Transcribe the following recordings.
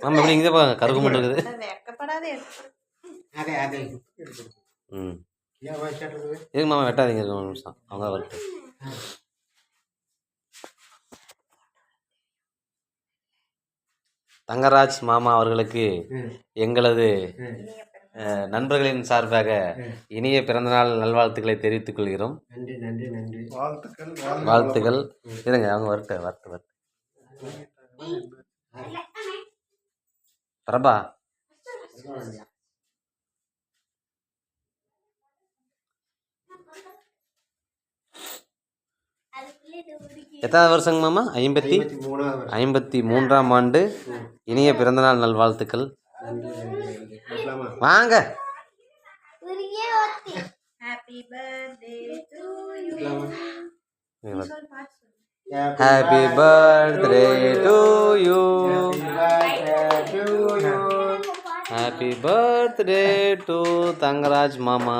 மாமா எப்படி இங்கே பாருங்க கருக்கு மட்டும் இருக்குது. எதுக்கு மாமா வெட்டாதீங்க ஒரு நிமிஷம் அவங்க வரட்டு. தங்கராஜ் மாமா அவர்களுக்கு எங்களது நண்பர்களின் சார்பாக இனிய பிறந்தநாள் நல்வாழ்த்துக்களை தெரிவித்துக் கொள்கிறோம். வாழ்த்துக்கள். இருங்க அவங்க வரட்டு பிரபா. எத்தனாவது வருஷங்க மாமா? 53ஆம் ஆண்டு. இனிய பிறந்தநாள் நல்வாழ்த்துக்கள். வாங்க. Happy birthday to you. Happy birthday to Thangaraj மாமா.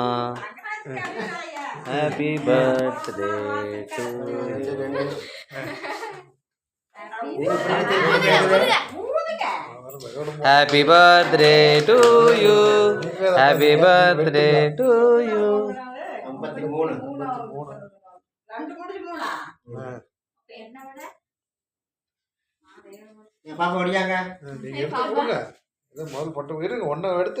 Happy birthday to happy birthday to you. Happy birthday to you. பாப்பா ஒடியாங்க. நீங்க எடுத்து போங்க. இது முதல் பட்டு இருங்க ஒன்றை எடுத்து